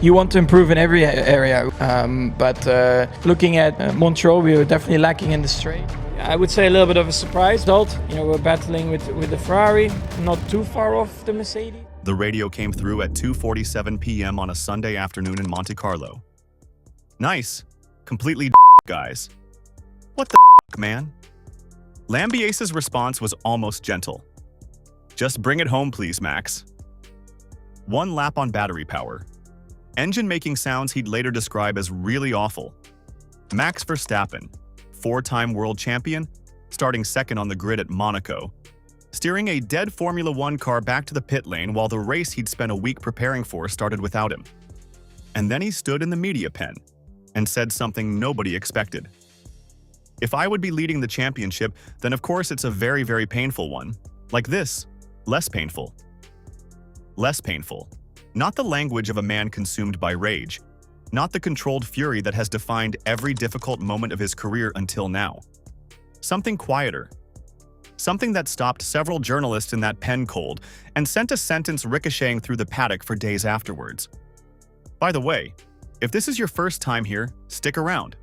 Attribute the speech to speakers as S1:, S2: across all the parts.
S1: You want to improve in every area, but looking at Montreal, we were definitely lacking in the straight. I would say a little bit of a surprise result. We're battling with the Ferrari, not too far off the Mercedes.
S2: The radio came through at 2:47 p.m. on a Sunday afternoon in Monte Carlo. Nice. Completely guys. What the man? Lambiase's response was almost gentle. Just bring it home, please, Max. 1 lap on battery power. Engine making sounds he'd later describe as really awful. Max Verstappen, 4-time world champion, starting second on the grid at Monaco, steering a dead Formula One car back to the pit lane while the race he'd spent a week preparing for started without him. And then he stood in the media pen and said something nobody expected. If I would be leading the championship, then of course it's a very, very painful one. Like this. Less painful. Less painful. Not the language of a man consumed by rage. Not the controlled fury that has defined every difficult moment of his career until now. Something quieter. Something that stopped several journalists in that pen cold and sent a sentence ricocheting through the paddock for days afterwards. By the way, if this is your first time here, stick around.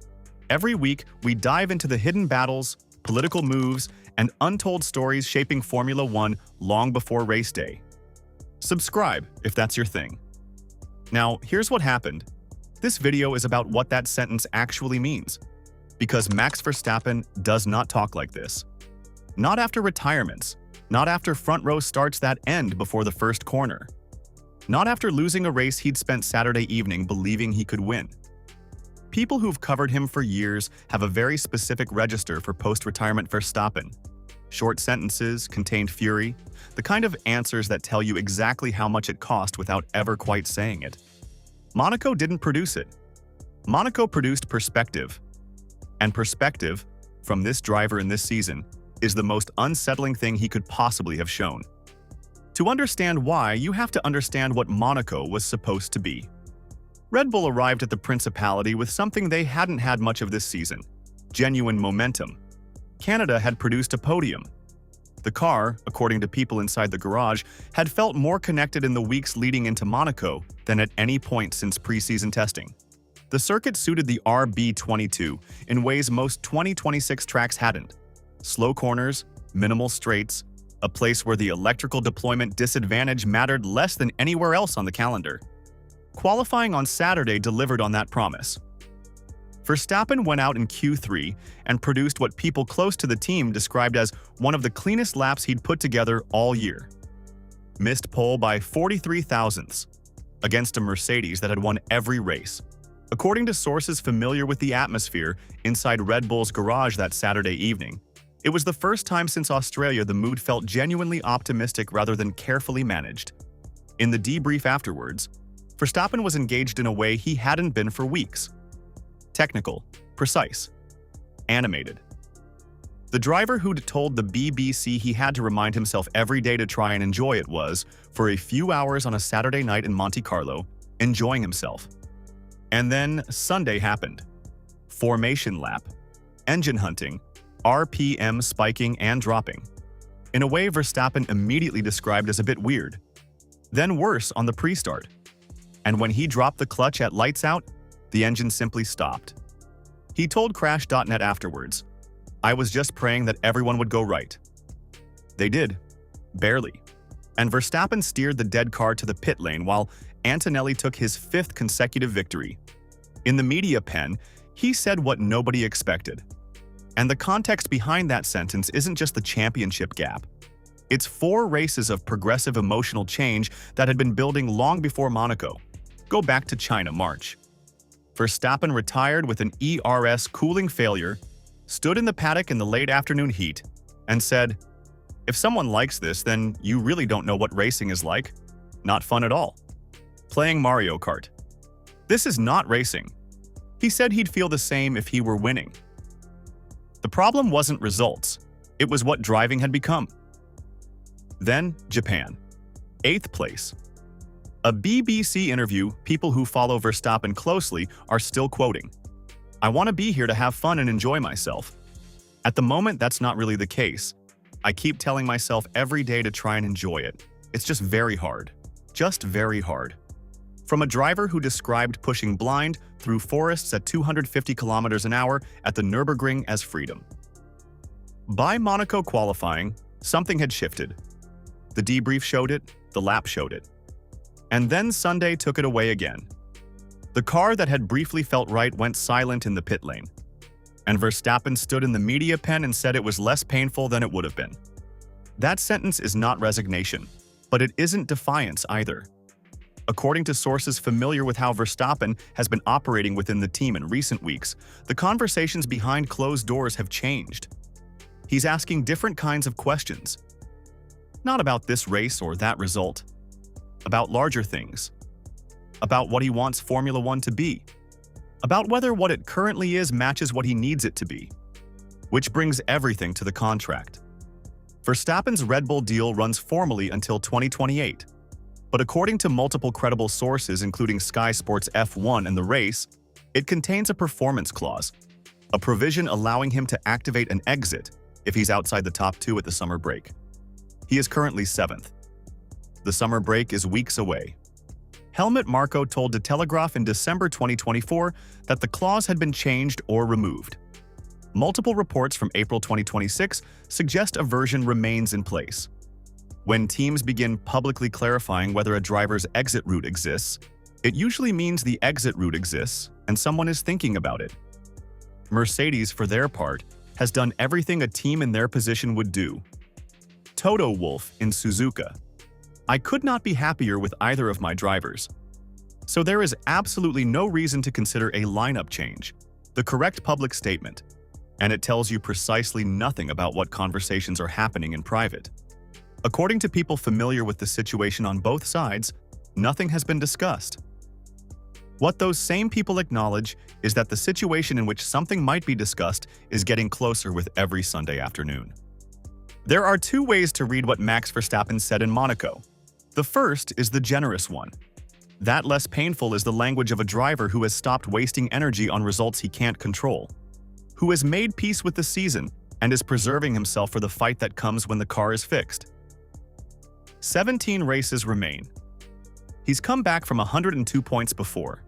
S2: Every week, we dive into the hidden battles, political moves, and untold stories shaping Formula One long before race day. Subscribe if that's your thing. Now, here's what happened. This video is about what that sentence actually means. Because Max Verstappen does not talk like this. Not after retirements. Not after front row starts that end before the first corner. Not after losing a race he'd spent Saturday evening believing he could win. People who've covered him for years have a very specific register for post-retirement Verstappen. Short sentences, contained fury, the kind of answers that tell you exactly how much it cost without ever quite saying it. Monaco didn't produce it. Monaco produced perspective. And perspective, from this driver in this season, is the most unsettling thing he could possibly have shown. To understand why, you have to understand what Monaco was supposed to be. Red Bull arrived at the Principality with something they hadn't had much of this season: genuine momentum. Canada had produced a podium. The car, according to people inside the garage, had felt more connected in the weeks leading into Monaco than at any point since preseason testing. The circuit suited the RB22 in ways most 2026 tracks hadn't. Slow corners, minimal straights, a place where the electrical deployment disadvantage mattered less than anywhere else on the calendar. Qualifying on Saturday delivered on that promise. Verstappen went out in Q3 and produced what people close to the team described as one of the cleanest laps he'd put together all year. Missed pole by 43 thousandths against a Mercedes that had won every race. According to sources familiar with the atmosphere inside Red Bull's garage that Saturday evening, it was the first time since Australia the mood felt genuinely optimistic rather than carefully managed. In the debrief afterwards, Verstappen was engaged in a way he hadn't been for weeks. Technical, precise, animated. The driver who'd told the BBC he had to remind himself every day to try and enjoy it was, for a few hours on a Saturday night in Monte Carlo, enjoying himself. And then Sunday happened. Formation lap, engine hunting, RPM spiking and dropping. In a way Verstappen immediately described as a bit weird. Then worse on the pre-start. And when he dropped the clutch at lights out, the engine simply stopped. He told Crash.net afterwards, "I was just praying that everyone would go right." They did. Barely. And Verstappen steered the dead car to the pit lane while Antonelli took his 5th consecutive victory. In the media pen, he said what nobody expected. And the context behind that sentence isn't just the championship gap. It's 4 races of progressive emotional change that had been building long before Monaco. Go back to China, March. Verstappen retired with an ERS cooling failure, stood in the paddock in the late afternoon heat, and said, "If someone likes this, then you really don't know what racing is like. Not fun at all. Playing Mario Kart. This is not racing." He said he'd feel the same if he were winning. The problem wasn't results. It was what driving had become. Then, Japan. 8th place. A BBC interview people who follow Verstappen closely are still quoting, "I want to be here to have fun and enjoy myself." At the moment, that's not really the case. I keep telling myself every day to try and enjoy it. It's just very hard. Just very hard. From a driver who described pushing blind through forests at 250 kilometers an hour at the Nürburgring as freedom. By Monaco qualifying, something had shifted. The debrief showed it, the lap showed it. And then Sunday took it away again. The car that had briefly felt right went silent in the pit lane. And Verstappen stood in the media pen and said it was less painful than it would have been. That sentence is not resignation, but it isn't defiance either. According to sources familiar with how Verstappen has been operating within the team in recent weeks, the conversations behind closed doors have changed. He's asking different kinds of questions. Not about this race or that result. About larger things. About what he wants Formula One to be. About whether what it currently is matches what he needs it to be. Which brings everything to the contract. Verstappen's Red Bull deal runs formally until 2028. But according to multiple credible sources, including Sky Sports F1 and The Race, it contains a performance clause, a provision allowing him to activate an exit if he's outside the top 2 at the summer break. He is currently 7th. The summer break is weeks away. Helmut Marko told De Telegraaf in December 2024 that the clause had been changed or removed. Multiple reports from April 2026 suggest a version remains in place. When teams begin publicly clarifying whether a driver's exit route exists, it usually means the exit route exists and someone is thinking about it. Mercedes, for their part, has done everything a team in their position would do. Toto Wolff in Suzuka. I could not be happier with either of my drivers. So there is absolutely no reason to consider a lineup change, the correct public statement, and it tells you precisely nothing about what conversations are happening in private. According to people familiar with the situation on both sides, nothing has been discussed. What those same people acknowledge is that the situation in which something might be discussed is getting closer with every Sunday afternoon. There are 2 ways to read what Max Verstappen said in Monaco. The first is the generous one. That less painful is the language of a driver who has stopped wasting energy on results he can't control, who has made peace with the season and is preserving himself for the fight that comes when the car is fixed. 17 races remain. He's come back from 102 points before.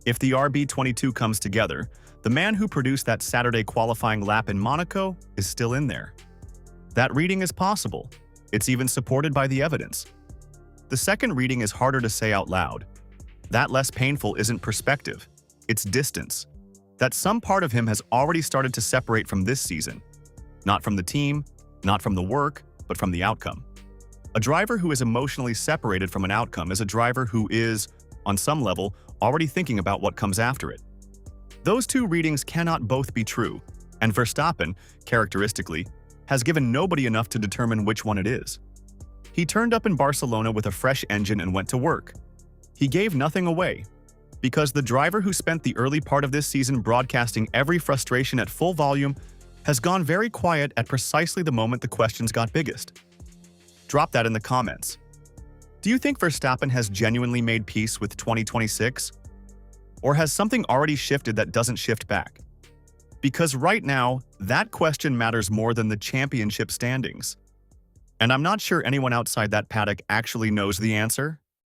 S2: If the RB22 comes together, the man who produced that Saturday qualifying lap in Monaco is still in there. That reading is possible. It's even supported by the evidence. The second reading is harder to say out loud. That less painful isn't perspective, it's distance. That some part of him has already started to separate from this season. Not from the team, not from the work, but from the outcome. A driver who is emotionally separated from an outcome is a driver who is, on some level, already thinking about what comes after it. Those 2 readings cannot both be true, and Verstappen, characteristically, has given nobody enough to determine which one it is. He turned up in Barcelona with a fresh engine and went to work. He gave nothing away, because the driver who spent the early part of this season broadcasting every frustration at full volume has gone very quiet at precisely the moment the questions got biggest. Drop that in the comments. Do you think Verstappen has genuinely made peace with 2026? Or has something already shifted that doesn't shift back? Because right now, that question matters more than the championship standings. And I'm not sure anyone outside that paddock actually knows the answer.